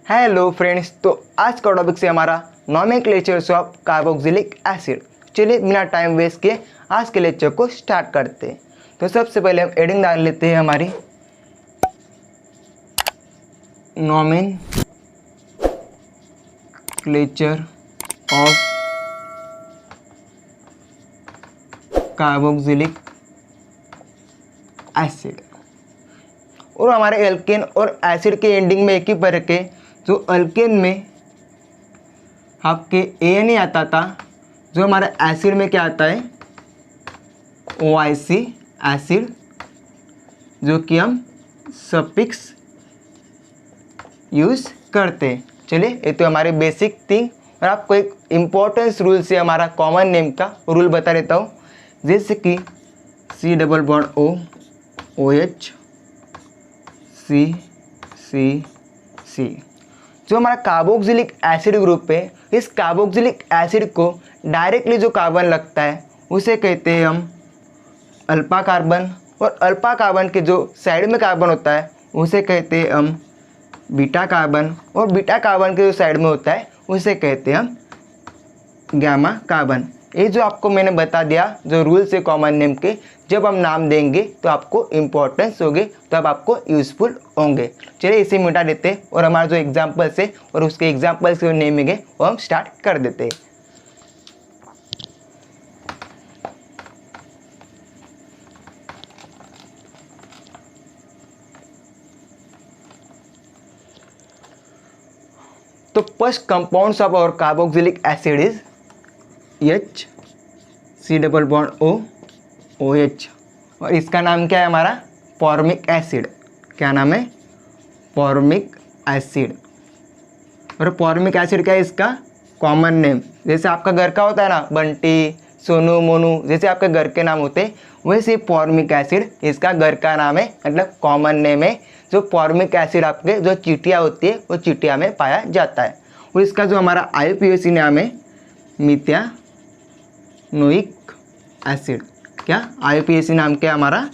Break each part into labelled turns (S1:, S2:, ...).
S1: Hello friends, तो आज का टॉपिक से हमारा नॉमेनक्लेचर्स ऑफ कार्बोक्सिलिक एसिड। चलिए बिना टाइम वेस्ट किए आज के लेक्चर को स्टार्ट करते हैं। तो सबसे पहले हम हेडिंग डाल लेते हैं हमारी नॉमेनक्लेचर ऑफ कार्बोक्सिलिक एसिड। और हमारे एल्केन और एसिड के एंडिंग में एक ही फर्क है, जो अल्केन में आपके ए नहीं आता था, जो हमारे एसिड में क्या आता है OIC एसिड, जो कि हम सफिक्स यूज़ करते हैं। चलिए ये तो हमारे बेसिक थिंग। और आपको एक इम्पोर्टेंस रूल से हमारा कॉमन नेम का रूल बता देता हूँ, जैसे कि C double bond O OH C जो हमारा कार्बोक्सिलिक एसिड ग्रुप है, इस कार्बोक्सिलिक एसिड को डायरेक्टली जो कार्बन लगता है उसे कहते हैं हम अल्फा कार्बन, और अल्फा कार्बन के जो साइड में कार्बन होता है उसे कहते हैं हम बीटा कार्बन, और बीटा कार्बन के जो साइड में होता है उसे कहते हैं हम गामा कार्बन। ये जो आपको मैंने बता दिया जो रूल्स है कॉमन नेम के, जब हम नाम देंगे तो आपको इम्पोर्टेंस होंगे, तब आपको यूज़फुल होंगे। चलिए इसे मिटा देते हैं और हमारा जो एग्जाम्पल्स है और उसके एग्जाम्पल्स के नेमिंग है वो हम स्टार्ट कर देते हैं। तो फर्स्ट कंपाउंड्स ऑफ और carboxylic acid is H C double bond O OH, और इसका नाम क्या है हमारा फॉर्मिक एसिड। क्या नाम है? Formic acid. और फॉर्मिक एसिड क्या है इसका कॉमन नेम। जैसे आपका घर का होता है ना, बंटी, सोनू, मोनू, जैसे आपके घर के नाम होते हैं, वैसे फॉर्मिक एसिड इसका घर का नाम है, मतलब कॉमन नेम है। जो फॉर्मिक एसिड आपके जो चीटियाँ होती है वो चीटिया में पाया जाता है। और इसका जो हमारा IUPAC नाम है मिथानोइक एसिड। क्या IUPAC नाम क्या हमारा?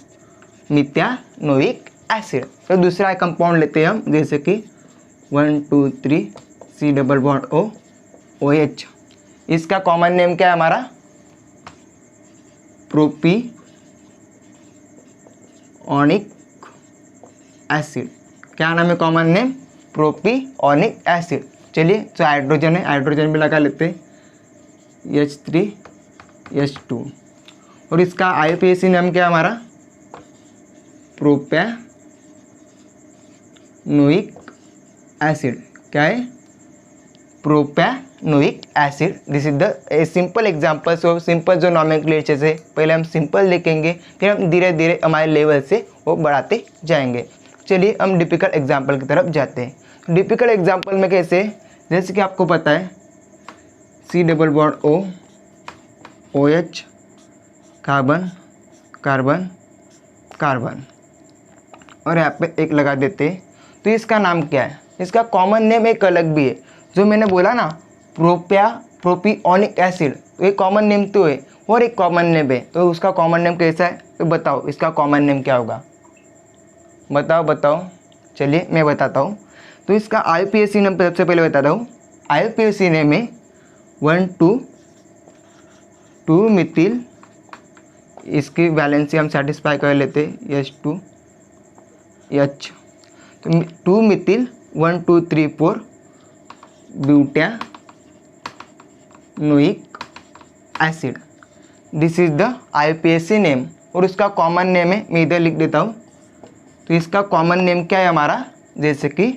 S1: मिथानोइक एसिड। तो दूसरा कंपाउंड लेते हैं हम, जैसे कि 1 2 3 C double bond O OH। इसका कॉमन नेम क्या है हमारा? Propionic acid. क्या नाम है कॉमन नेम? Propionic acid. चलिए जो हाइड्रोजन है, हाइड्रोजन भी लगा लेते हैं H3H2। और इसका IUPAC नाम क्या है हमारा? Propanoic acid. क्या है? Propanoic acid. This is the simple example. So simple जो नॉमेनक्लेचर से पहले हम सिंपल देखेंगे, फिर हम धीरे धीरे हमारे लेवल से वो बढ़ाते जाएंगे। चलिए हम डिपिकल एग्जांपल की तरफ जाते हैं। डिपिकल एग्जांपल में कैसे, जैसे कि आपको पता है C double bond O OH carbon carbon carbon, और यहाँ पे एक लगा देते हैं। तो इसका नाम क्या है? इसका कॉमन नेम एक अलग भी है, जो मैंने बोला ना प्रोपियोनिक एसिड, तो एक कॉमन नेम तो है और एक कॉमन नेम है। तो उसका कॉमन नेम कैसा है तो बताओ, इसका कॉमन नेम क्या होगा? बताओ। चलिए मैं बताता हूँ। तो इसका IUPAC नेम सबसे पहले बताता हूँ। IUPAC नेम है 1,2,2 मिथिल। इसकी वैलेंसी हम सेटिस्फाई कर लेते हैं H2H। तो 2 Mithil 1 2 3 4 butanoic acid. This is the IUPAC name. और उसका कॉमन नेम है, मैं इधर लिख देता हूँ। तो इसका कॉमन नेम क्या है हमारा? जैसे कि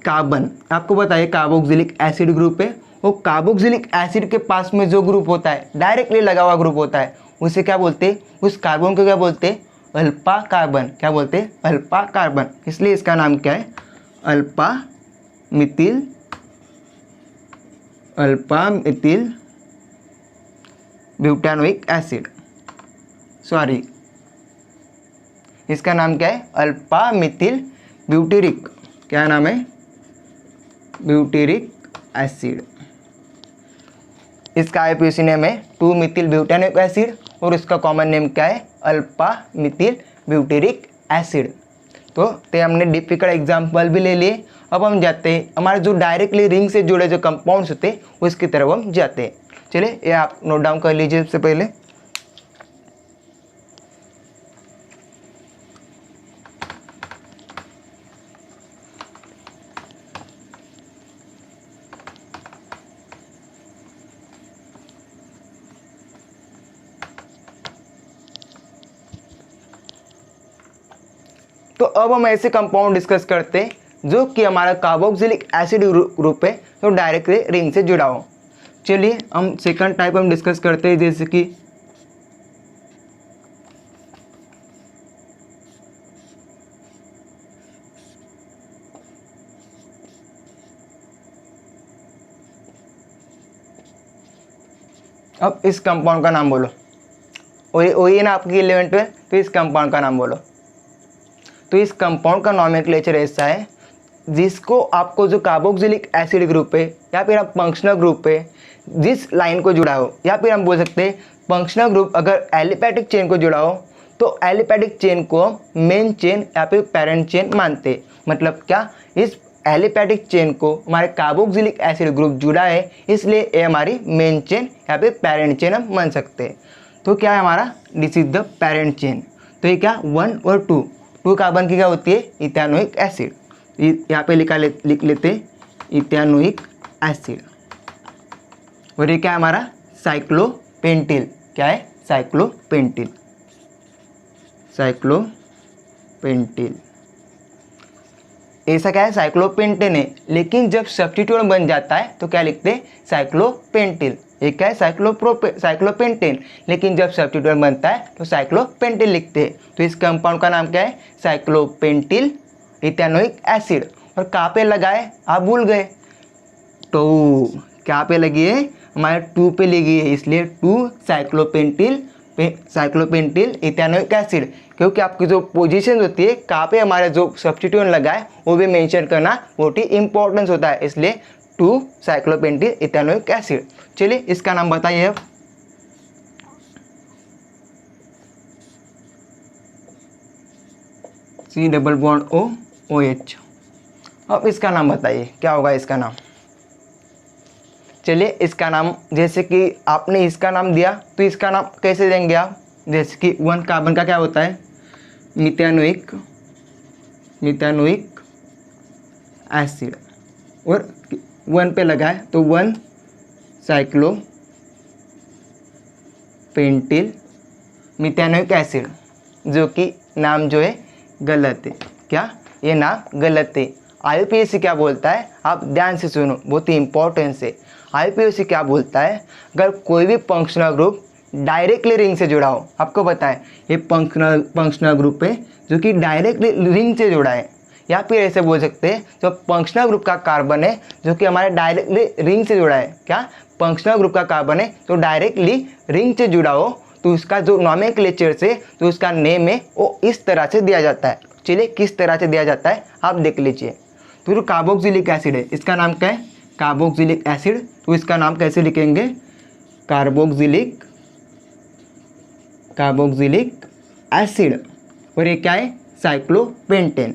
S1: कार्बन। आपको बताइए कार्बोक्सिलिक एसिड ग्रुप है, वो कार्बोक्सिलिक एसिड के पास में जो ग्रुप होता है, डायरेक्टली लगा हुआ ग्रुप होता है, उसे क्या बोलते हैं? उस कार्बन को क्या बोलते हैं? Alpha carbon. क्या बोलते हैं? Alpha carbon. इसलिए इसका नाम क्या है? Alpha Mithil butanoic acid. Sorry, इसका नाम क्या है? Alpha Mithil butyric. क्या नाम है? Butyric acid. इसका IUPAC नेम है 2 मिथिल ब्यूटानोइक एसिड, और इसका कॉमन नेम क्या है? Alpha Mithil butyric acid. तो ते हमने डिफिकल्ट एग्जाम्पल भी ले लिए। अब हम जाते हैं हमारे जो डायरेक्टली रिंग से जुड़े जो कंपाउंड्स होते हैं उसकी तरफ हम जाते हैं। चलिए ये आप नोट डाउन कर लीजिए सबसे पहले। तो अब हम ऐसे कंपाउंड डिस्कस करते हैं जो कि हमारा कार्बोक्सिलिक एसिड ग्रुप है तो डायरेक्टली रिंग से जुड़ा हो। चलिए हम सेकंड टाइप हम डिस्कस करते हैं, जैसे कि अब इस कंपाउंड का नाम बोलो। वही है ना आपकी 11th में, तो इस कंपाउंड का नाम बोलो। तो इस कंपाउंड का नॉमेनक्लेचर ऐसा है जिसको आपको जो कार्बोक्सिलिक एसिड ग्रुप है या फिर आप फंक्शनल ग्रुप है जिस लाइन को जुड़ा हो, या फिर हम बोल सकते हैं फंक्शनल ग्रुप अगर एलिफैटिक चेन को जुड़ा हो तो एलिफैटिक चेन को मेन चेन या फिर पेरेंट चेन मानते। मतलब क्या, इस एलिफैटिक चेन को हमारे कार्बोक्सिलिक एसिड ग्रुप जुड़ा है इसलिए ये हमारी मेन चेन या फिर पेरेंट चेन हम मान सकते हैं। तो क्या है हमारा, this is the parent chain. तो ये क्या 1 और 2 कार्बन की क्या होती है, इथेनोइक एसिड। यहाँ पे लिख लेते इथेनोइक एसिड। और ये क्या है हमारा, साइक्लोपेंटिल। क्या है, साइक्लोपेंटिल। साइक्लोपेंटिल ऐसा क्या है, साइक्लोपेंटेन है, लेकिन जब सब्स्टिट्यूएंट बन जाता है तो क्या लिखते हैं, साइक्लोपेंटिल। ये क्या है, साइक्लोपेंटेन, लेकिन जब सब्स्टिट्यूएंट बनता है तो साइक्लोपेंटिल लिखते हैं। तो इस कंपाउंड का नाम क्या है, साइक्लोपेंटिल इथेनोइक एसिड। और कहाँ पे लगा है, आप भूल गए, तो क्या पे लगी है, हमारे 2 पे लगी है, इसलिए 2 साइक्लोपेंटिल इथेनोइक एसिड। क्योंकि आपकी जो पोजीशन होती है कहाँ पे हमारे जो सब्स्टिट्यूएंट लगा है वो भी मेंशन करना बहुत ही इंपॉर्टेंस होता है, इसलिए 2 साइक्लोपेंटिल इथेनोइक एसिड। चलिए इसका नाम बताइए अब। C≡OH। अब इसका नाम बताइए क्या होगा इसका नाम। चलिए इसका नाम, जैसे कि आपने इसका नाम दिया तो इसका नाम कैसे देंगे आप, जैसे कि 1 कार्बन का क्या होता है, मिथेनोइक एसिड, और 1 पे लगा है तो 1 साइक्लोपेंटिल मिथेनोइक एसिड, जो कि नाम जो है गलत है। क्या, ये नाम गलत है। IUPAC क्या बोलता है, आप ध्यान से सुनो, बहुत ही इंपॉर्टेंट है। IUPAC क्या बोलता है, अगर कोई भी फंक्शनल ग्रुप डायरेक्टली रिंग से जुड़ा हो, आपको पता है ये फंक्शनल ग्रुप है जो कि डायरेक्टली रिंग से जुड़ा है, या फिर ऐसे बोल सकते हैं जो फंक्शनल ग्रुप का कार्बन है जो कि हमारे डायरेक्टली रिंग से जुड़ा है। क्या, फंक्शनल ग्रुप का कार्बन है तो डायरेक्टली रिंग से जुड़ा हो तो उसका जो नॉमेनक्लेचर से तो उसका नेम है वो इस तरह से दिया जाता है। चलिए किस तरह से दिया जाता है आप देख लीजिए। तो जो कार्बोक्सिलिक एसिड है इसका नाम क्या है, कार्बोक्सिलिक एसिड। तो इसका नाम कैसे लिखेंगे, कार्बोक्सिलिक एसिड। और ये क्या है, साइक्लोपेंटेन।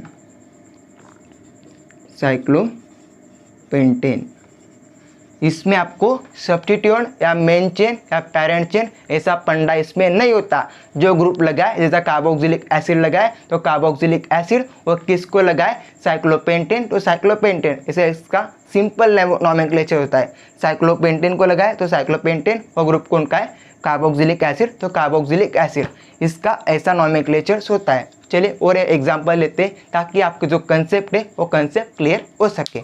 S1: इसमें आपको सब्स्टिट्यूएंट या मेन चेन या पेरेंट चेन ऐसा पंडा इसमें नहीं होता। जो ग्रुप लगाए, जैसा कार्बोक्सिलिक एसिड लगाए तो कार्बोक्सिलिक एसिड, और किसको लगाए, साइक्लोपेंटेन तो साइक्लोपेंटेन, ऐसे इसका सिंपल नॉमेनक्लेचर होता है। साइक्लोपेंटेन को लगाए तो साइक्लोपेंटेन, और ग्रुप कौन का है, कार्बोक्सिलिक एसिड तो कार्बोक्सिलिक एसिड, इसका ऐसा नॉमेनक्लेचर होता है। चलिए और एग्जाम्पल लेते हैं ताकि आपके जो कंसेप्ट है वो कंसेप्ट क्लियर हो सके।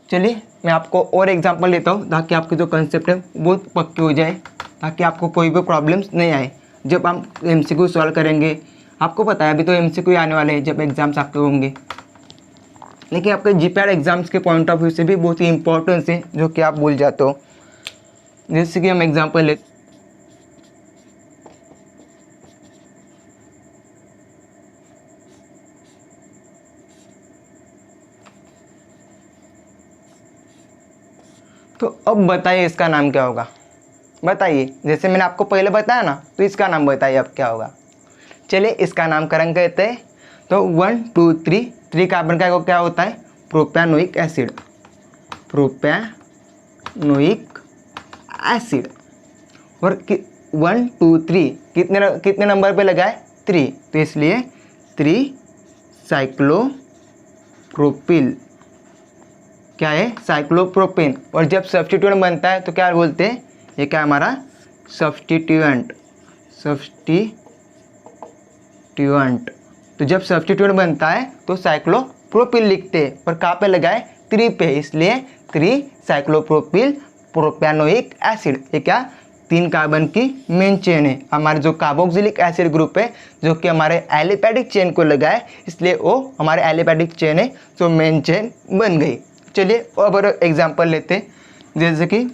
S1: चलिए मैं आपको और एग्जांपल लेता हूँ ताकि आपके जो कंसेप्ट है बहुत पक्के हो जाए, ताकि आपको कोई भी प्रॉब्लम्स नहीं आए जब हम MCQ सॉल्व करेंगे। आपको पता है अभी तो MCQ आने वाले हैं जब एग्ज़ाम्स आपके होंगे, लेकिन आपके GPAT एग्ज़ाम्स के पॉइंट ऑफ व्यू से भी बहुत ही इंपॉर्टेंस है जो कि आप भूल जाते हो। जैसे कि हम एग्जाम्पल ले, तो अब बताइए इसका नाम क्या होगा, बताइए। जैसे मैंने आपको पहले बताया ना, तो इसका नाम बताइए अब क्या होगा। चलिए इसका नामकरण कहते हैं। तो 1 2 3 3 कार्बन का क्या होता है, प्रोपैनोइक एसिड, प्रोपैनोइक एसिड। और 1 2 3 कितने नंबर पे लगा है, 3, तो इसलिए 3 साइक्लोप्रोपिल, क्या है, साइक्लोप्रोपेन। और जब सब्स्टिट्यूएंट बनता है तो क्या बोलते हैं, ये क्या हमारा सब्स्टिट्यूएंट, सब्स्टिट्यूएंट। तो जब सब्स्टिट्यूएंट बनता है तो साइक्लोप्रोपिल लिखते हैं, और कहाँ पे लगा है, 3 पे, इसलिए 3 साइक्लोप्रोपिल प्रोपैनोइक एसिड। ये क्या, 3 कार्बन की मेन चेन है। हमारे जो कार्बोक्सिलिक एसिड ग्रुप है जो कि हमारे एलिफैटिक चेन को लगा है, इसलिए वो हमारे एलिफैटिक चेन है, तो मेन चेन बन गई। चलिए अब एग्जांपल लेते हैं, जैसे कि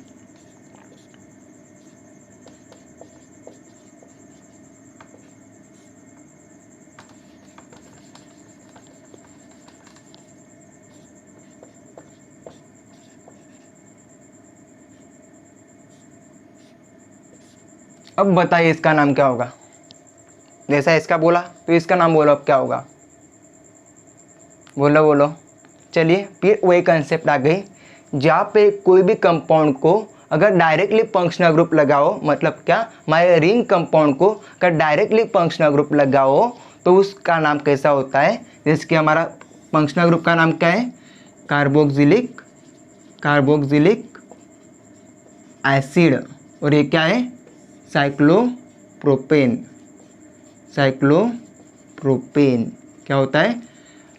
S1: अब बताइए इसका नाम क्या होगा। जैसा इसका बोला तो इसका नाम बोलो, अब क्या होगा, बोलो बोलो। चलिए फिर वही कंसेप्ट आ गई, जहाँ पे कोई भी कंपाउंड को अगर डायरेक्टली फंक्शनल ग्रुप लगाओ, मतलब क्या, हमारे रिंग कंपाउंड को अगर डायरेक्टली फंक्शनल ग्रुप लगाओ तो उसका नाम कैसा होता है। जैसे कि हमारा फंक्शनल ग्रुप का नाम क्या है, कार्बोक्सिलिक एसिड, और ये क्या है, साइक्लोप्रोपेन। क्या होता है,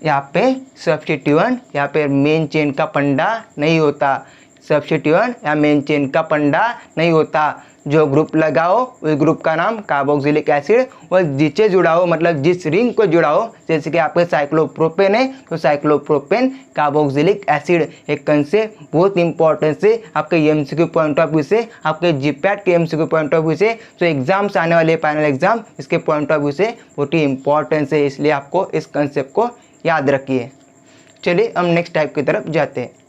S1: यहाँ पे सब्स्टिट्यूएंट, यहाँ पे मेन चेन का पंडा नहीं होता, सब्स्टिट्यूएंट या मेन चेन का पंडा नहीं होता। जो ग्रुप लगाओ उस ग्रुप का नाम कार्बोक्सिलिक एसिड, और जिससे जुड़ाओ मतलब जिस रिंग को जुड़ाओ, जैसे कि आपके साइक्लोप्रोपेन है तो साइक्लोप्रोपेन कार्बोक्सिलिक एसिड। एक कंसेप्ट बहुत इंपॉर्टेंट है आपके एमसीक्यू पॉइंट ऑफ व्यू से, आपके जीपैट के एमसीक्यू पॉइंट ऑफ व्यू से, तो एग्जाम्स आने वाले फाइनल एग्जाम इसके पॉइंट ऑफ व्यू से बहुत ही इंपॉर्टेंस है, इसलिए आपको इस कंसेप्ट को याद रखिए। चलिए हम नेक्स्ट टाइप की तरफ जाते हैं।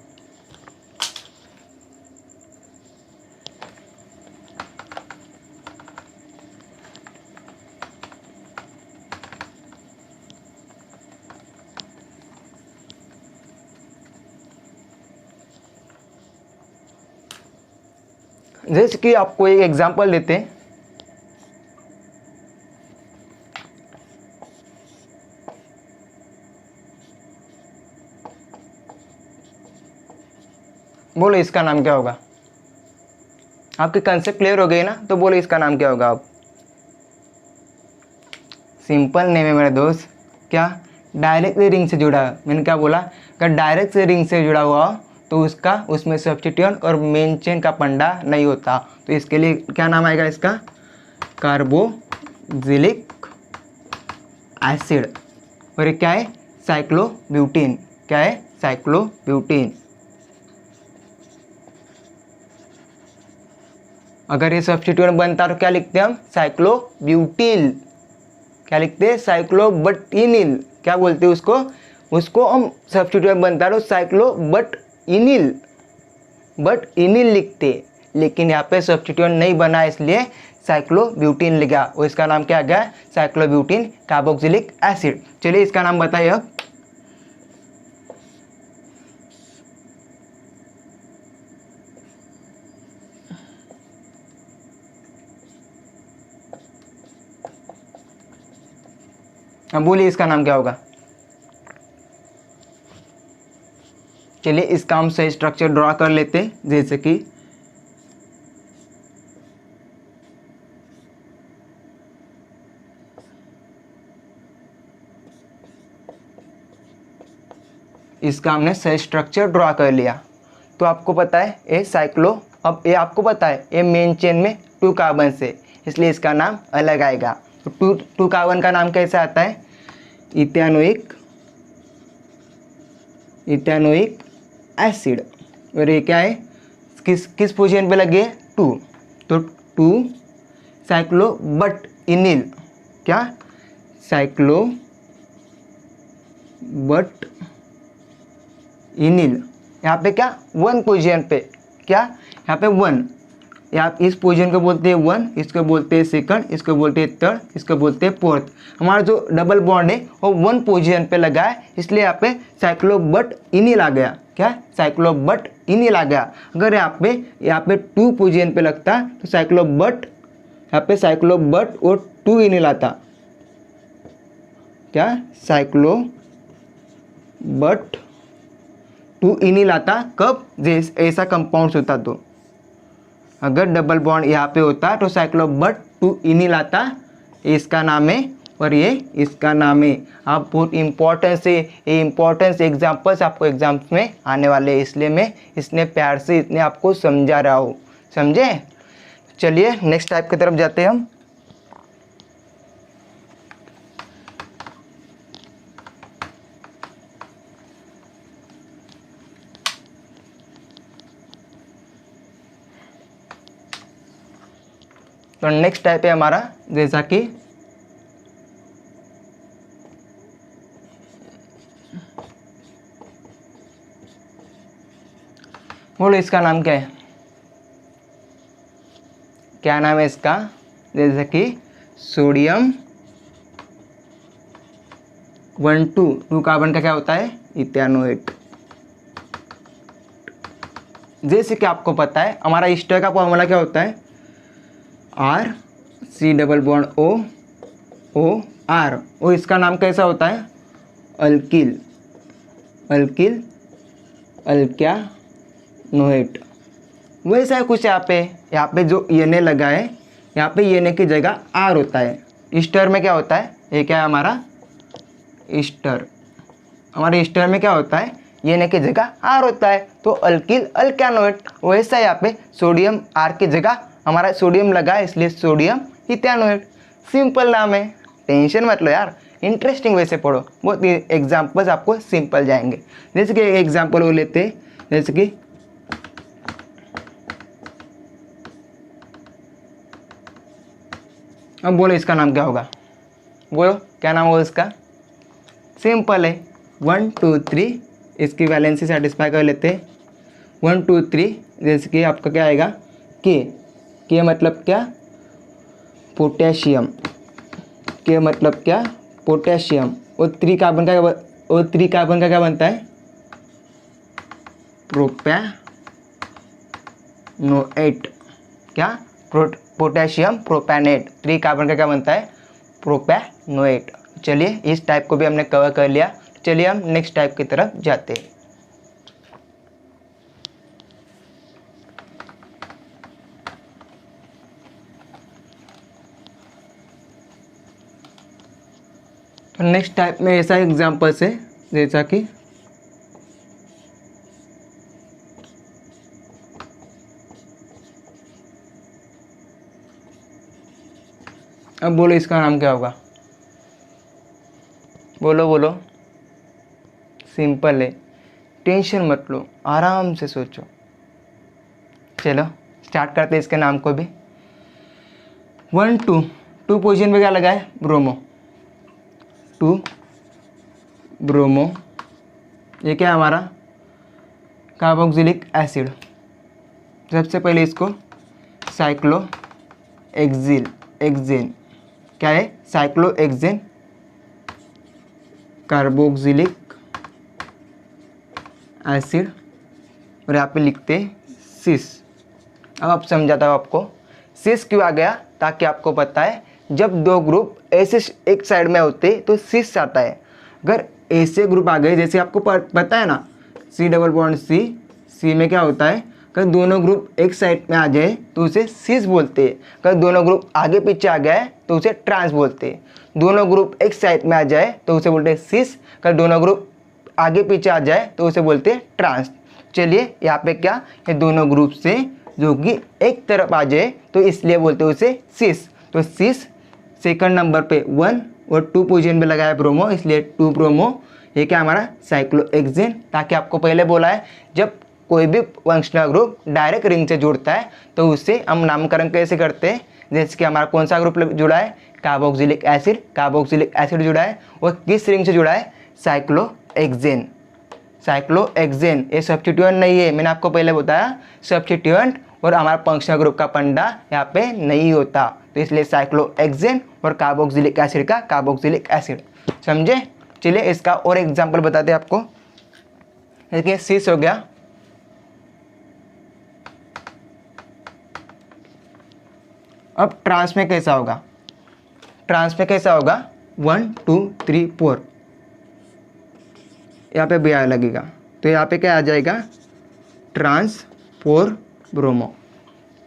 S1: जैसे कि आपको एक एग्जांपल देते हैं, बोलो इसका नाम क्या होगा। आपके कंसेप्ट क्लियर हो गए ना, तो बोलो इसका नाम क्या होगा। आप सिंपल नेम है मेरे दोस्त, क्या, डायरेक्ट रिंग से जुड़ा है। मैंने क्या बोला, अगर डायरेक्ट से रिंग से जुड़ा हुआ हो तो उसमें सब्स्टिट्यूएंट और मेन चेन का पंडा नहीं होता, तो इसके लिए क्या नाम आएगा इसका, कार्बोक्सिलिक एसिड। और ये क्या है, साइक्लोब्यूटेन। क्या है, साइक्लोब्यूटेन। अगर ये सब्स्टिट्यूएंट बनता तो क्या लिखते हैं हम, साइक्लोब्यूटिल। क्या लिखते हैं, साइक्लोबटिनिल। क्या बोलते हैं उसको हम सब्स्टिट्यूएंट बनता तो बट इनिल लिखते, लेकिन यहाँ पे सब्स्टिट्यूएंट नहीं बना इसलिए साइक्लोब्यूटेन लिखा, और इसका नाम क्या आ गया, साइक्लोब्यूटेन कार्बोक्सिलिक एसिड। चलिए इसका नाम बताइए अब बोलिए इसका नाम क्या होगा। चलिए इसका हम सही स्ट्रक्चर ड्रॉ कर लेते हैं, जैसे कि इसका हमने सही स्ट्रक्चर ड्रॉ कर लिया। तो आपको पता है ये अब ये आपको पता है ये मेन चेन में 2 कार्बन से, इसलिए इसका नाम अलग आएगा। तो 2 कार्बन का नाम कैसे आता है, इथेनोइक एसिड। और ये क्या है, किस पोजीशन पे लगे, 2, तो 2 साइक्लोबटिनिल। क्या, साइक्लोबटिनिल। यहाँ पे क्या, 1 पोजीशन पे, क्या यहाँ पे 1, यहाँ इस पोजीशन को बोलते हैं 1, इसको बोलते हैं सेकंड, इसको बोलते हैं थर्ड, इसको बोलते हैं फोर्थ। हमारा जो डबल बॉन्ड है वो 1 पोजीशन पे लगा है, इसलिए यहाँ पे साइक्लोबट इनिल आ गया। क्या, साइक्लोबट इनिल आ गया। अगर यहाँ पे 2 पोजीशन पे लगता तो साइक्लोबट, यहाँ पे साइक्लोबट और 2 इनिल आता। क्या, साइक्लोबट 2 इनिल आता। कब, ऐसा कंपाउंड्स होता तो। अगर डबल बॉन्ड यहाँ पे होता तो साइक्लोबट 2 इनिल आता, इसका नाम है, और ये इसका नाम है। आप बहुत इंपॉर्टेंस है, ये इंपॉर्टेंस एग्जाम्पल्स आपको एग्जाम्स में आने वाले हैं, इसलिए मैं इसने प्यार से इतने आपको समझा रहा हूँ, समझे। चलिए नेक्स्ट टाइप की तरफ जाते हैं हम। तो नेक्स्ट टाइप है हमारा, जैसा कि बोलो इसका नाम क्या है, क्या नाम है इसका, जैसे कि सोडियम 1,2 कार्बन का क्या होता है, इथेनोएट। जैसे कि आपको पता है हमारा ईस्टर का फॉर्मूला क्या होता है, R, COOR, और इसका नाम कैसा होता है, अल्किल, अल्क्यानोएट। वैसा है कुछ। यहाँ पे जो Na लगा है, यहाँ पे Na की जगह R होता है। ईस्टर में क्या होता है, ये क्या है हमारा ईस्टर, हमारे ईस्टर में क्या होता है, Na की जगह R होता है, तो अल्किल अल्क्यानोएट। वैसा यहाँ पे सोडियम R की जगह हमारा सोडियम लगा है, इसलिए सोडियम इथेनोएट। सिंपल नाम है, टेंशन मत लो यार, इंटरेस्टिंग वैसे पढ़ो, बहुत एग्जाम्पल्स आपको सिंपल जाएंगे। जैसे कि एग्जाम्पल वो लेते हैं, जैसे कि अब बोलो इसका नाम क्या होगा, बोलो क्या नाम होगा इसका। सिंपल है, 1 2 3, इसकी वैलेंसी सेटिस्फाई कर लेते हैं। 1 2 3, जैसे कि आपका क्या आएगा, के मतलब क्या, पोटेशियम, के मतलब क्या, पोटेशियम। और 3 कार्बन का क्या बनता है, प्रोपैनोएट। क्या, पोटेशियम प्रोपैनेट। 3 कार्बन का क्या बनता है, प्रोपैनोएट। चलिए इस टाइप को भी हमने कवर कर लिया। चलिए हम नेक्स्ट टाइप की तरफ जाते हैं। तो नेक्स्ट टाइप में ऐसा एग्जाम्पल्स है, जैसा कि अब बोलो इसका नाम क्या होगा, बोलो। सिंपल है, टेंशन मत लो, आराम से सोचो। चलो स्टार्ट करते हैं इसके नाम को भी। 1 2 पोजीशन पे क्या लगा है, ब्रोमो, 2 ब्रोमो। ये क्या है हमारा, कार्बोक्सिलिक एसिड। सबसे पहले इसको साइक्लोहेक्सेन, क्या है, साइक्लोहेक्सेन, कार्बोक्सिलिक एसिड, और यहाँ पे लिखते सिस। अब आप समझाता हूँ आपको, सिस क्यों आ गया, ताकि आपको पता है जब 2 ग्रुप ऐसे एक साइड में होते तो सिस आता है। अगर ऐसे ग्रुप आ गए, जैसे आपको पता है ना, C डबल बॉन्ड C में क्या होता है, अगर दोनों ग्रुप एक साइड में आ जाए तो उसे सिस बोलते हैं। अगर दोनों ग्रुप आगे पीछे आ गए तो उसे ट्रांस बोलते हैं। दोनों ग्रुप एक साइड में आ जाए तो उसे बोलते हैं सिस, अगर दोनों ग्रुप आगे पीछे आ जाए तो उसे बोलते हैं ट्रांस। चलिए यहाँ पे क्या, ये दोनों ग्रुप से जो कि एक तरफ आ जाए तो इसलिए बोलते हैं उसे सिस। तो सिस सेकंड नंबर पे 1 और 2 पोजीशन पे लगाया ब्रोमो, इसलिए 2 ब्रोमो। ये क्या हमारा साइक्लोहेक्सेन, ताकि आपको पहले बोला है जब कोई भी फंक्शनल ग्रुप डायरेक्ट रिंग से जुड़ता है तो उससे हम नामकरण कैसे करते हैं। जैसे कि हमारा कौन सा ग्रुप जुड़ा है, कार्बोक्सिलिक एसिड जुड़ा है, और किस रिंग से जुड़ा है, साइक्लोहेक्सेन। ये सब्स्टिट्यूएंट नहीं है, मैंने आपको पहले बताया सब्स्टिट्यूएंट और हमारा फंक्शनल ग्रुप का पंडा यहाँ पे नहीं होता, तो इसलिए साइक्लोहेक्सेन और कार्बोक्सिलिक एसिड का कार्बोक्सिलिक एसिड। समझे? चलिए इसका और एग्जांपल बताते हैं आपको। देखिए सिस हो गया, अब ट्रांस में कैसा होगा? ट्रांस में कैसा होगा? 1 2 3 4, यहाँ पे बी लगेगा, तो यहाँ पे क्या आ जाएगा? Trans 4 bromo.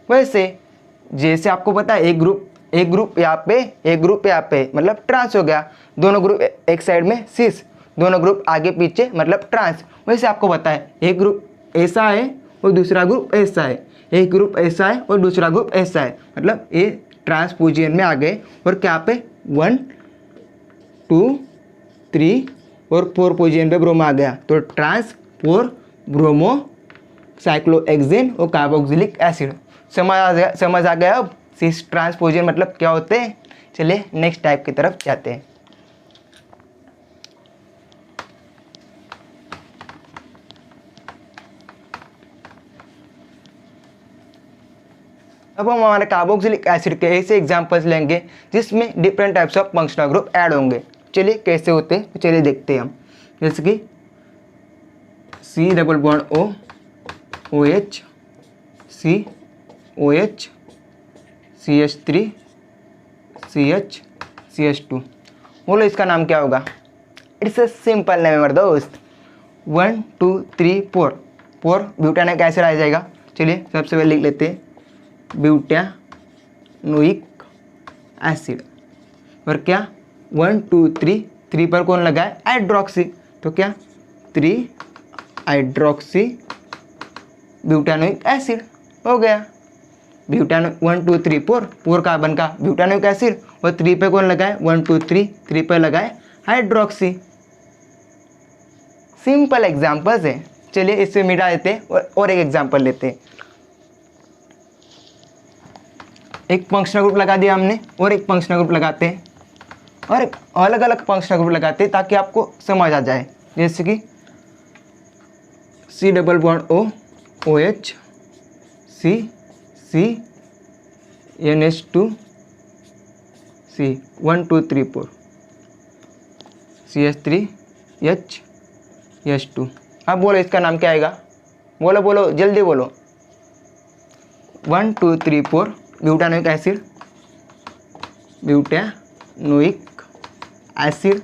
S1: वैसे जैसे आपको पता है एक ग्रुप यहाँ पे, एक ग्रुप यहाँ पे, मतलब ट्रांस हो गया। दोनों ग्रुप एक साइड में सिस, दोनों ग्रुप आगे पीछे, मतलब ट्रांस। वैसे आपको पता है एक ग्रुप ऐसा है और दूसरा ग्रुप ऐसा है, एक ग्रुप ऐसा है और दूसरा ग्रुप ऐसा है, मतलब ये ट्रांस पोजीशन में आ गए। और क्या पे 1 2 3 और 4 पोजीशन पे ब्रोमो आ गया, तो ट्रांस 4 ब्रोमो साइक्लोहेक्सेन और कार्बोक्सिलिक एसिड। समझ आ गया अब सिस ट्रांस पोजीशन मतलब क्या होते हैं। चलिए नेक्स्ट टाइप की तरफ जाते हैं। अब हम हमारे कार्बोक्सिलिक एसिड के ऐसे एग्जांपल्स लेंगे जिसमें different types of functional group add होंगे। चलिए कैसे होते हैं, तो चलिए देखते हैं हम। जैसे कि C double bond O OH C OH CH3 CH CH2। बोलो इसका नाम क्या होगा? इट्स अ सिंपल नेम मेरे दोस्त, 1 2 3 4 ब्यूटानिक एसिड आ जाएगा। चलिए सबसे पहले लिख लेते हैं ब्यूटानोइक एसिड। और क्या 1 2 3 पर कौन लगा है? हाइड्रोक्सी, तो क्या 3 हाइड्रोक्सी ब्यूटानोइक एसिड हो गया। ब्यूटानो 1 2 3 4 कार्बन का ब्यूटानोइक एसिड, और 3 पे कौन लगा है? 1 2 3 पे लगा है हाइड्रोक्सी। सिंपल एग्जांपल्स है। चलिए इससे मिटा देते हैं और एक एग्जांपल लेते हैं। एक फंक्शनल ग्रुप लगा दिया हमने और एक फंक्शनल ग्रुप लगाते हैं, और एक अलग अलग फंक्शनल ग्रुप लगाते हैं ताकि आपको समझ आ जाए। जैसे कि C double bond O OH C NH2 C 1 2 3 4 CH3 H H2। अब बोलो इसका नाम क्या आएगा? बोलो जल्दी बोलो। 1 2 3 4 ब्यूटानोइक एसिड, ब्यूटानोइक एसिड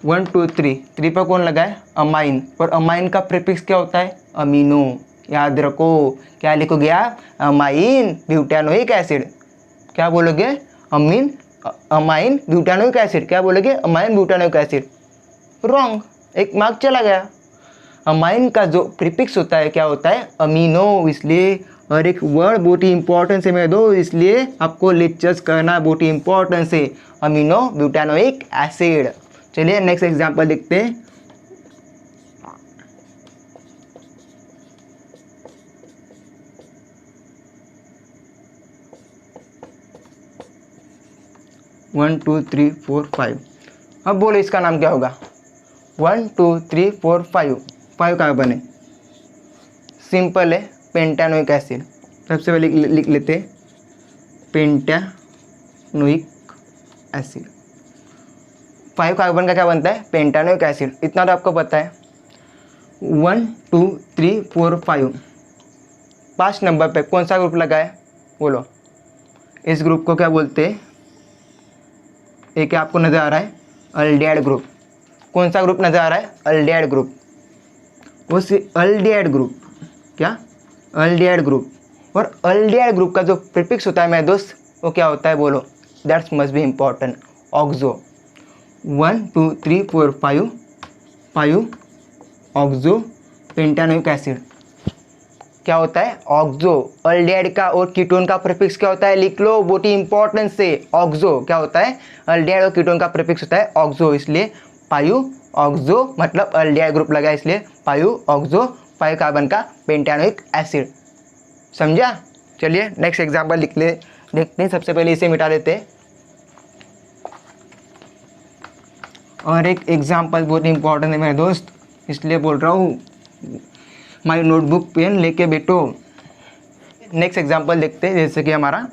S1: 1 2 3 पर कौन लगा है? अमाइन, और अमाइन का प्रीफिक्स क्या होता है? अमीनो। याद रखो, क्या लिखोगे आप? Amine butanoic acid. क्या बोलोगे? Amine butanoic acid. क्या बोलोगे? Amine butanoic acid. रॉन्ग, एक मार्क चला गया। अमाइन का जो प्रीफिक्स होता है क्या होता है? अमीनो। इसलिए और एक वर्ड बहुत ही इंपॉर्टेंट है मेरे दो, इसलिए आपको लेक्चर्स करना बहुत ही इंपॉर्टेंट है, अमीनो ब्यूटानोइक एसिड। चलिए नेक्स्ट एग्जांपल देखते हैं। One two three four five. अब बोलो इसका नाम क्या होगा? 1 2 3 4 5 कार्बन है, सिंपल है, पेंटानोइक एसिड। सबसे पहले लिख लेते हैं पेंटानोइक एसिड। 5 कार्बन का क्या बनता है? Pentanoic acid. इतना तो आपको पता है। 1 2 3 4 5, 5 नंबर पे कौन सा ग्रुप लगा है? बोलो। इस ग्रुप को क्या बोलते हैं? एक आपको नज़र आ रहा है अल्डिहाइड ग्रुप। कौन सा ग्रुप नज़र आ रहा है? Aldehyde group. उस अल्डिहाइड ग्रुप, क्या? Aldehyde group. और अल्डिहाइड ग्रुप का जो प्रीफिक्स होता है मेरे दोस्त, वो क्या होता है? बोलो। That's must be important, oxo. 1 2 3 4 5 oxo pentanoic acid. क्या होता है? ऑक्सो। अल्डिहाइड का और कीटोन का प्रीफिक्स क्या होता है? लिख लो, बहुत ही इंपॉर्टेंट से। ऑक्सो क्या होता है? अल्डिहाइड और कीटोन का प्रीफिक्स होता है ऑक्सो, इसलिए पायु ऑक्सो, मतलब अल्डिहाइड ग्रुप लगा इसलिए पायु ऑक्सो 5 कार्बन का पेंटानोइक एसिड। समझा? चलिए नेक्स्ट एग्जांपल देखते हैं। सबसे पहले इसे मिटा देते हैं। और एक एग्जांपल बहुत इंपॉर्टेंट है मेरे दोस्त, इसलिए बोल रहा हूँ, माई नोटबुक पेन लेके बैठो। नेक्स्ट एग्जांपल देखते हैं, जैसे कि हमारा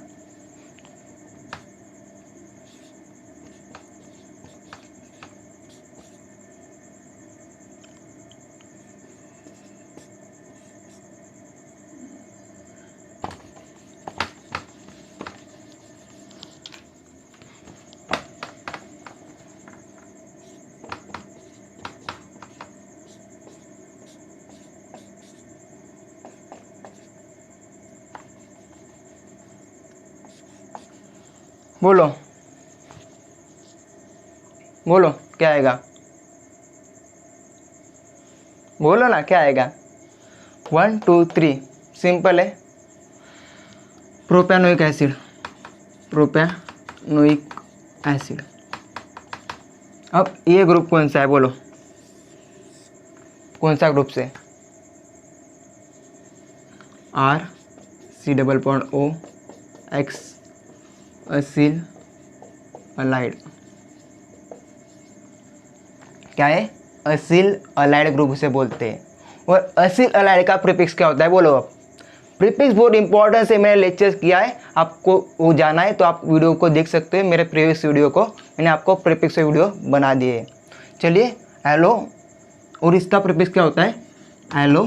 S1: बोलो बोलो क्या आएगा, बोलो ना क्या आएगा। 1 2 3 सिंपल है, प्रोपैनोइक एसिड, प्रोपैनोइक एसिड। अब ये ग्रुप कौन सा है बोलो, कौन सा ग्रुप से, R C double bond O X acyl halide, क्या है, असील अलाइड ग्रुप से बोलते हैं। और असील अलाइड का प्रीफिक्स क्या होता है बोलो। अब प्रीफिक्स बहुत इंपॉर्टेंट है, मैंने लेक्चर्स किया है, आपको वो जाना है तो आप वीडियो को देख सकते हो, मेरे प्रीवियस वीडियो को मैंने आपको प्रीफिक्स से वीडियो बना दिए है। चलिए एलो, और इसका प्रीफिक्स क्या होता है, एलो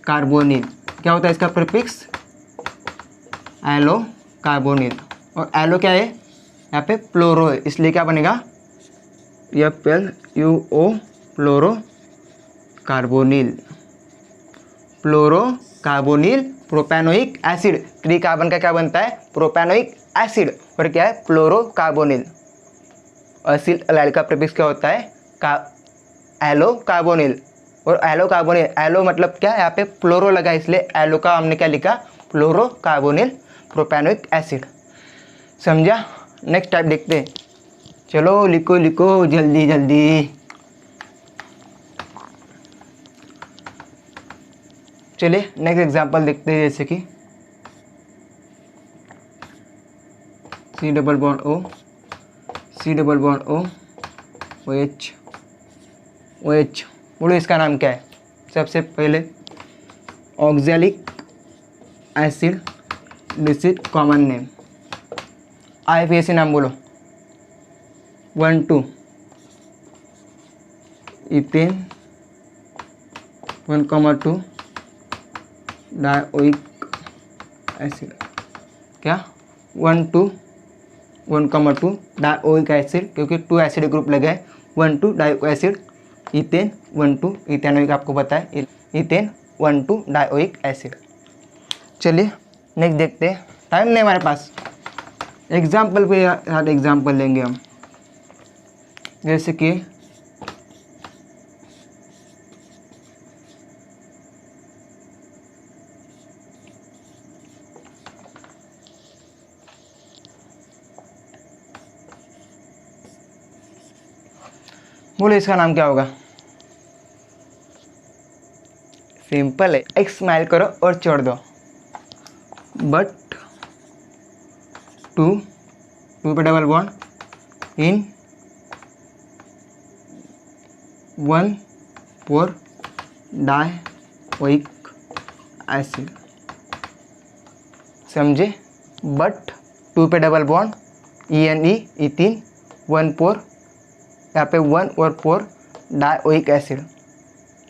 S1: कार्बोनिल। क्या होता है इसका प्रीफिक्स, एलो कार्बोनिल। और एलो क्या है, यहाँ पे फ्लोरो है, इसलिए क्या बनेगा, FLUO फ्लोरो कार्बोनिल, फ्लोरो कार्बोनिल प्रोपैनोइक एसिड। त्रिकार्बन का क्या बनता है, प्रोपैनोइक एसिड, और क्या है, फ्लोरो कार्बोनिल। असील अलाइड का प्रीफिक्स क्या होता है, एलो कार्बोनिल। और एलो कार्बोनिल, एलो मतलब क्या, यहाँ पे फ्लोरो लगा इसलिए एलो का हमने क्या लिखा, फ्लोरो कार्बोनिल प्रोपैनोइक एसिड। समझा। नेक्स्ट टाइप देखते हैं, चलो लिखो लिखो जल्दी जल्दी। चलिए नेक्स्ट एग्जांपल देखते हैं, जैसे कि C double bond O, C double bond O, OH OH। बोलो इसका नाम क्या है, सबसे पहले oxalic acid, this is common name. IUPAC नाम बोलो, 1 2 इथेन 1,2 डायोइक एसिड। क्या 1 2 1,2 डायोइक एसिड, क्योंकि 2 एसिड ग्रुप लगे हैं, 1 2 डायोइक एसिड, इथेन 1 2 इथेनोइक, आपको पता है इथेन 1 2 डायोइक एसिड। चलिए नेक्स्ट देखते हैं, टाइम नहीं हमारे पास, एग्जाम्पल पे यार एग्जाम्पल लेंगे हम, जैसे कि बोलो इसका नाम क्या होगा, सिंपल है, एक स्माइल करो और छोड़ दो। बट टू पे double bond in 1,4 dioic acid. समझे, बट 2 पे डबल बॉन्ड ENE इथीन 1,4, यहाँ पे 1 और 4 डायोइक एसिड।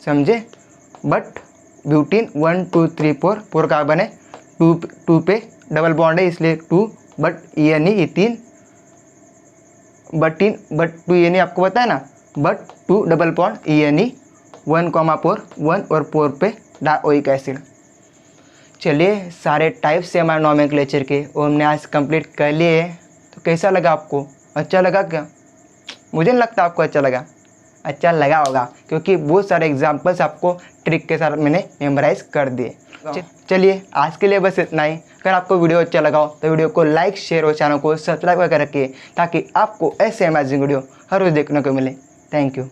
S1: समझे, बट ब्यूटीन 1 2 3 4 कार्बन है, 2 पे डबल बॉन्ड है इसलिए 2, but ENE ethene, but 2 ENE आपको पता है ना, बट 2 डबल बॉन्ड ENE 1,4 1 और 4 पे डायोइक एसिड। चलिए सारे टाइप से हमारे नोमेनक्लेचर के वो हमने आज कंप्लीट कर लिए हैं। तो कैसा लगा आपको, अच्छा लगा क्या, मुझे नहीं लगता आपको अच्छा लगा, अच्छा लगा होगा क्योंकि बहुत सारे एग्जांपल्स आपको ट्रिक के साथ मैंने मेमोराइज कर दिए। चलिए आज के लिए बस इतना ही। अगर आपको वीडियो अच्छा लगा हो तो वीडियो को लाइक शेयर और चैनल को सब्सक्राइब करके रखिए ताकि आपको ऐसे अमेजिंग वीडियो हर रोज़ देखने को मिले। Thank you.